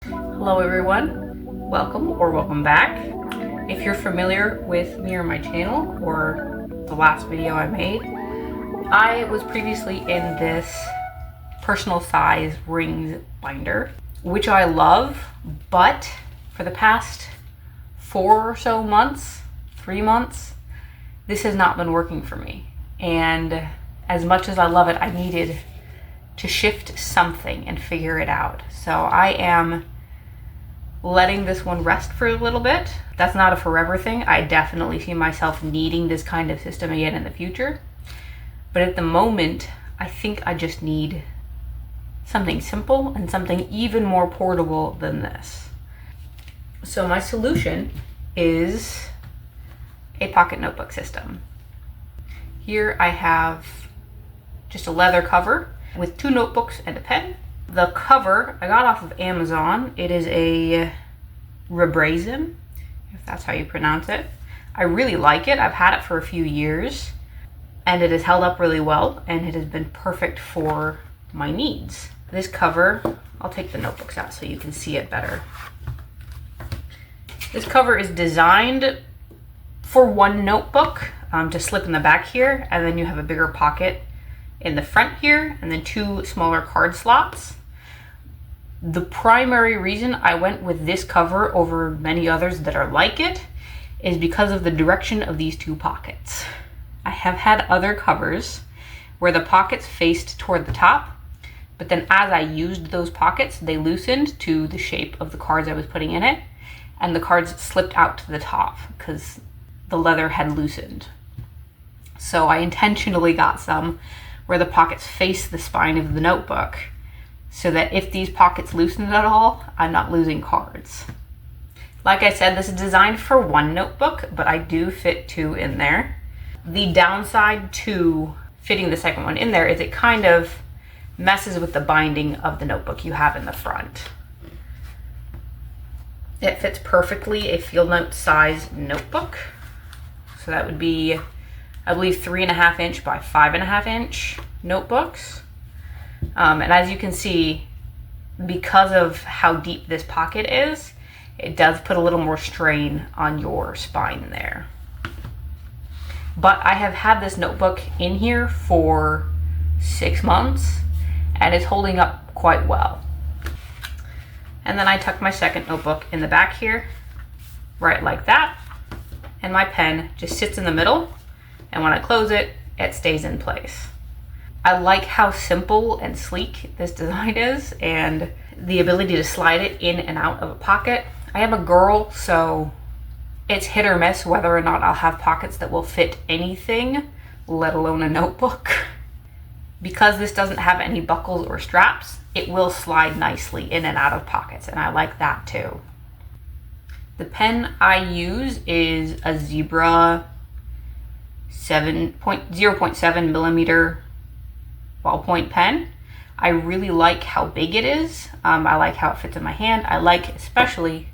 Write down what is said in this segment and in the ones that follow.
Hello everyone, welcome back. If you're familiar with me or my channel or the last video I made, I was previously in this personal size rings binder, which I love, but for the past 4 or so months, 3 months, this has not been working for me. And as much as I love it, I needed to shift something and figure it out. So I am letting this one rest for a little bit. That's not a forever thing. I definitely see myself needing this kind of system again in the future. But at the moment, I think I just need something simple and something even more portable than this. So my solution is a pocket notebook system. Here I have just a leather cover with 2 notebooks and a pen. The cover I got off of Amazon. It is a rebrazen, if that's how you pronounce it. I really like it. I've had it for a few years and it has held up really well and it has been perfect for my needs. This cover, I'll take the notebooks out so you can see it better. This cover is designed for one notebook to slip in the back here, and then you have a bigger pocket in the front here, and then 2 smaller card slots. The primary reason I went with this cover over many others that are like it is because of the direction of these 2 pockets. I have had other covers where the pockets faced toward the top, but then as I used those pockets, they loosened to the shape of the cards I was putting in it, and the cards slipped out to the top because the leather had loosened. So I intentionally got some where the pockets face the spine of the notebook so that if these pockets loosen at all, I'm not losing cards. Like I said, this is designed for 1 notebook, but I do fit 2 in there. The downside to fitting the second one in there is it kind of messes with the binding of the notebook you have in the front. It fits perfectly a field note size notebook. So that would be, I believe, 3.5 inch by 5.5 inch notebooks. And as you can see, because of how deep this pocket is, it does put a little more strain on your spine there. But I have had this notebook in here for 6 months and it's holding up quite well. And then I tuck my second notebook in the back here, right like that. And my pen just sits in the middle. And when I close it, it stays in place. I like how simple and sleek this design is and the ability to slide it in and out of a pocket. I am a girl, so it's hit or miss whether or not I'll have pockets that will fit anything, let alone a notebook. Because this doesn't have any buckles or straps, it will slide nicely in and out of pockets, and I like that too. The pen I use is a Zebra 0.7 millimeter ballpoint pen. I really like how big it is. I like how it fits in my hand. I like especially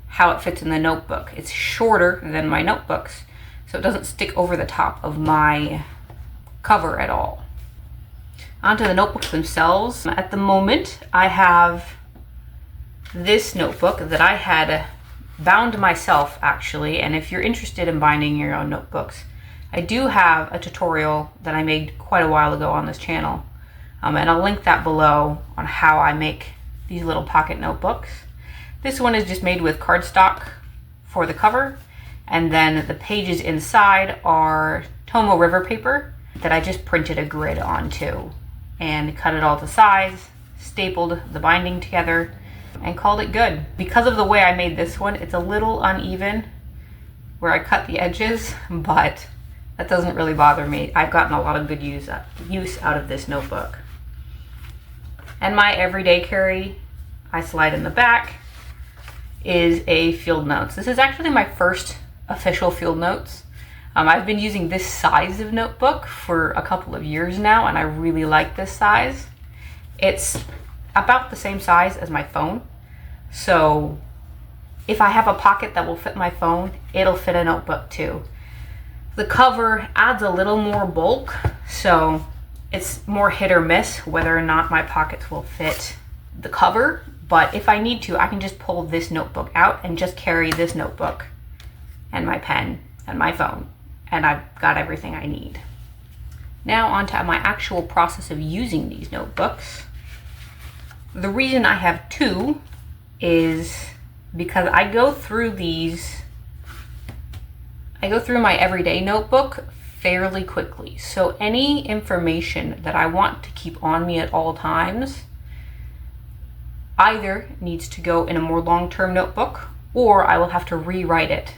how it fits in the notebook. It's shorter than my notebooks, so it doesn't stick over the top of my cover at all. Onto the notebooks themselves. At the moment, I have this notebook that I had bound myself actually, and if you're interested in binding your own notebooks, I do have a tutorial that I made quite a while ago on this channel, and I'll link that below on how I make these little pocket notebooks. This one is just made with cardstock for the cover, and then the pages inside are Tomo River paper that I just printed a grid onto and cut it all to size, stapled the binding together, and called it good. Because of the way I made this one, it's a little uneven where I cut the edges, but that doesn't really bother me. I've gotten a lot of good use out of this notebook. And my everyday carry, I slide in the back, is a field notes. This is actually my first official field notes. I've been using this size of notebook for a couple of years now, and I really like this size. It's about the same size as my phone. So if I have a pocket that will fit my phone, it'll fit a notebook too. The cover adds a little more bulk, so it's more hit or miss whether or not my pockets will fit the cover, But if I need to, I can just pull this notebook out and just carry this notebook and my pen and my phone, and I've got everything I need. Now on to my actual process of using these notebooks. The reason I have two is because I go through my everyday notebook fairly quickly. So any information that I want to keep on me at all times either needs to go in a more long-term notebook, or I will have to rewrite it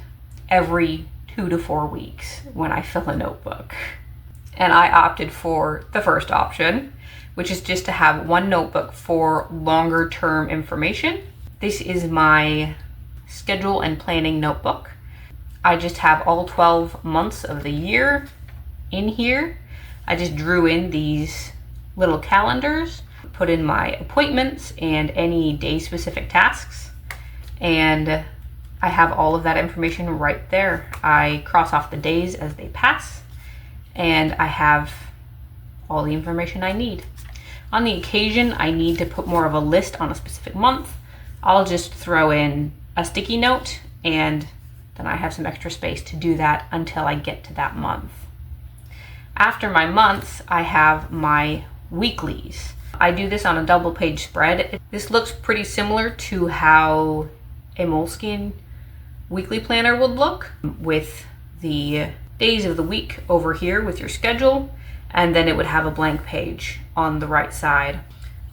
every 2 to 4 weeks when I fill a notebook. And I opted for the first option, which is just to have one notebook for longer term information. This is my schedule and planning notebook. I just have all 12 months of the year in here. I just drew in these little calendars, put in my appointments and any day specific tasks, and I have all of that information right there. I cross off the days as they pass, and I have all the information I need. On the occasion I need to put more of a list on a specific month, I'll just throw in a sticky note, and then I have some extra space to do that until I get to that month. After my months, I have my weeklies. I do this on a double page spread. This looks pretty similar to how a Moleskine weekly planner would look, with the days of the week over here with your schedule, and then it would have a blank page on the right side.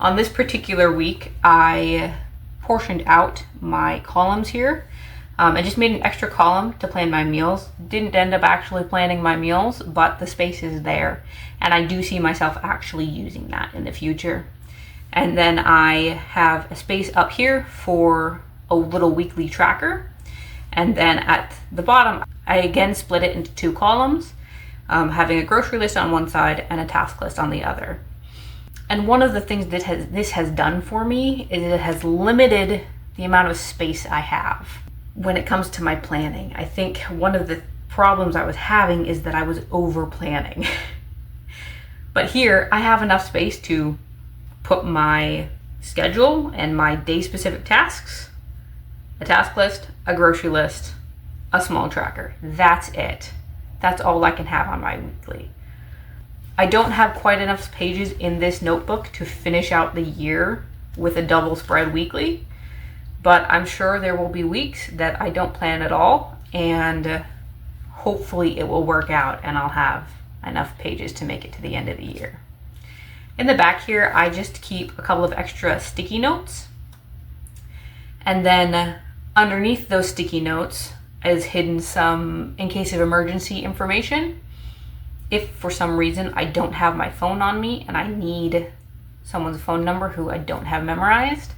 On this particular week, I portioned out my columns here. I just made an extra column to plan my meals. Didn't end up actually planning my meals, but the space is there, and I do see myself actually using that in the future. And then I have a space up here for a little weekly tracker, and then at the bottom I again split it into 2 columns, having a grocery list on one side and a task list on the other. And one of the things that this has done for me is it has limited the amount of space I have when it comes to my planning. I think one of the problems I was having is that I was over planning. But here I have enough space to put my schedule and my day specific tasks, a task list, a grocery list, a small tracker. That's it. That's all I can have on my weekly. I don't have quite enough pages in this notebook to finish out the year with a double spread weekly, but I'm sure there will be weeks that I don't plan at all, and hopefully it will work out and I'll have enough pages to make it to the end of the year. In the back here, I just keep a couple of extra sticky notes, and then underneath those sticky notes is hidden some in case of emergency information. If for some reason I don't have my phone on me and I need someone's phone number who I don't have memorized,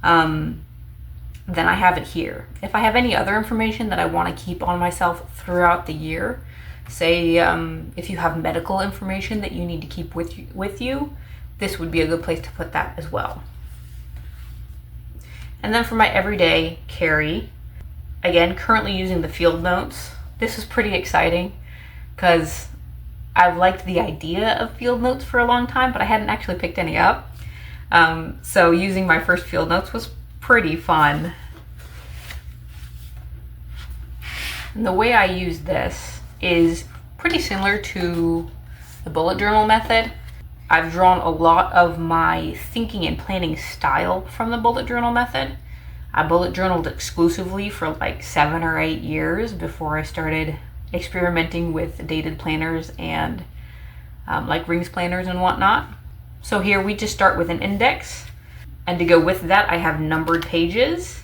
then I have it here. If I have any other information that I want to keep on myself throughout the year, say if you have medical information that you need to keep with you, this would be a good place to put that as well. And then for my everyday carry, again, currently using the field notes. This is pretty exciting because I've liked the idea of field notes for a long time, but I hadn't actually picked any up. So using my first field notes was pretty fun. And the way I use this is pretty similar to the bullet journal method. I've drawn a lot of my thinking and planning style from the bullet journal method. I bullet journaled exclusively for like 7 or 8 years before I started experimenting with dated planners and like rings planners and whatnot. So here we just start with an index, and to go with that I have numbered pages,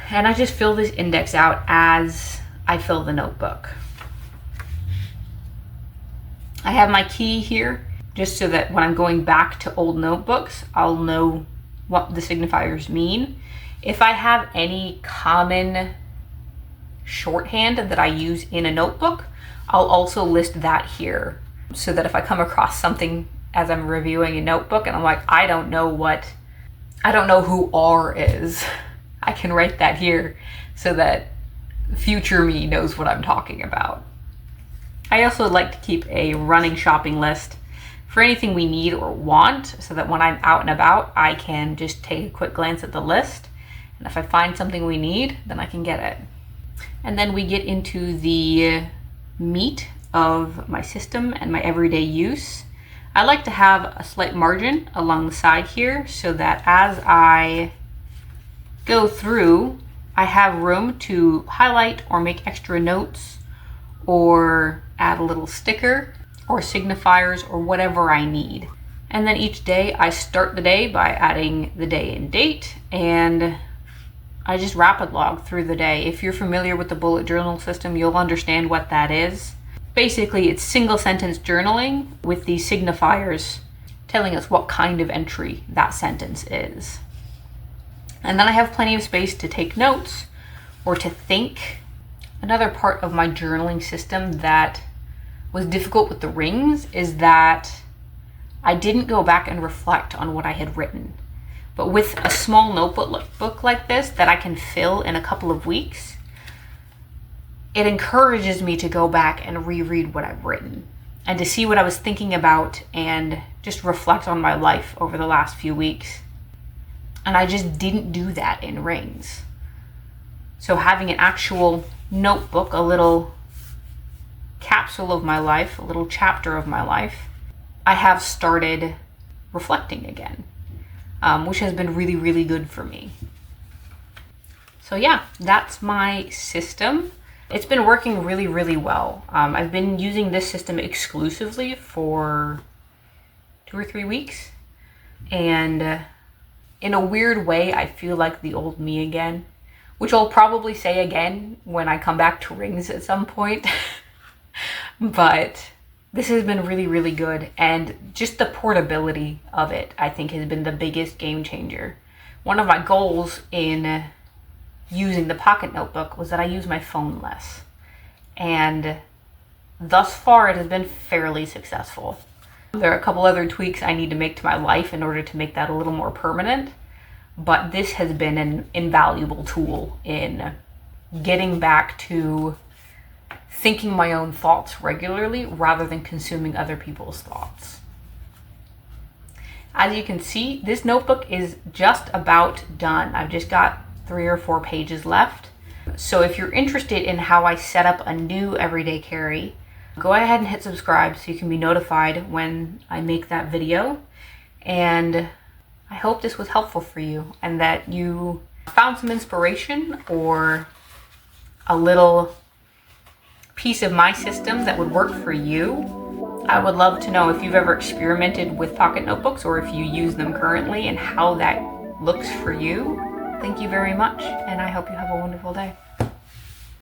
and I just fill this index out as I fill the notebook. I have my key here just so that when I'm going back to old notebooks, I'll know what the signifiers mean. If I have any common shorthand that I use in a notebook, I'll also list that here, so that if I come across something as I'm reviewing a notebook and I'm like, I don't know who R is, I can write that here so that future me knows what I'm talking about. I also like to keep a running shopping list for anything we need or want, so that when I'm out and about, I can just take a quick glance at the list. And if I find something we need, then I can get it. And then we get into the meat of my system and my everyday use. I like to have a slight margin along the side here so that as I go through, I have room to highlight or make extra notes or add a little sticker or signifiers or whatever I need. And then each day I start the day by adding the day and date, and I just rapid log through the day. If you're familiar with the bullet journal system, you'll understand what that is. Basically, it's single sentence journaling with these signifiers telling us what kind of entry that sentence is. And then I have plenty of space to take notes or to think. Another part of my journaling system that was difficult with the rings is that I didn't go back and reflect on what I had written. But with a small notebook like this that I can fill in a couple of weeks, it encourages me to go back and reread what I've written and to see what I was thinking about and just reflect on my life over the last few weeks. And I just didn't do that in rings. So having an actual notebook, a little capsule of my life, a little chapter of my life, I have started reflecting again, which has been really, really good for me. So yeah, that's my system. It's been working really, really well. I've been using this system exclusively for 2 or 3 weeks. And in a weird way, I feel like the old me again, which I'll probably say again when I come back to rings at some point. But this has been really, really good. And just the portability of it, I think, has been the biggest game changer. One of my goals in using the pocket notebook was that I use my phone less. And thus far, it has been fairly successful. There are a couple other tweaks I need to make to my life in order to make that a little more permanent. But this has been an invaluable tool in getting back to thinking my own thoughts regularly rather than consuming other people's thoughts. As you can see, this notebook is just about done. I've just got 3 or 4 pages left. So if you're interested in how I set up a new everyday carry, go ahead and hit subscribe so you can be notified when I make that video. And I hope this was helpful for you and that you found some inspiration or a little piece of my system that would work for you. I would love to know if you've ever experimented with pocket notebooks or if you use them currently and how that looks for you. Thank you very much, and I hope you have a wonderful day.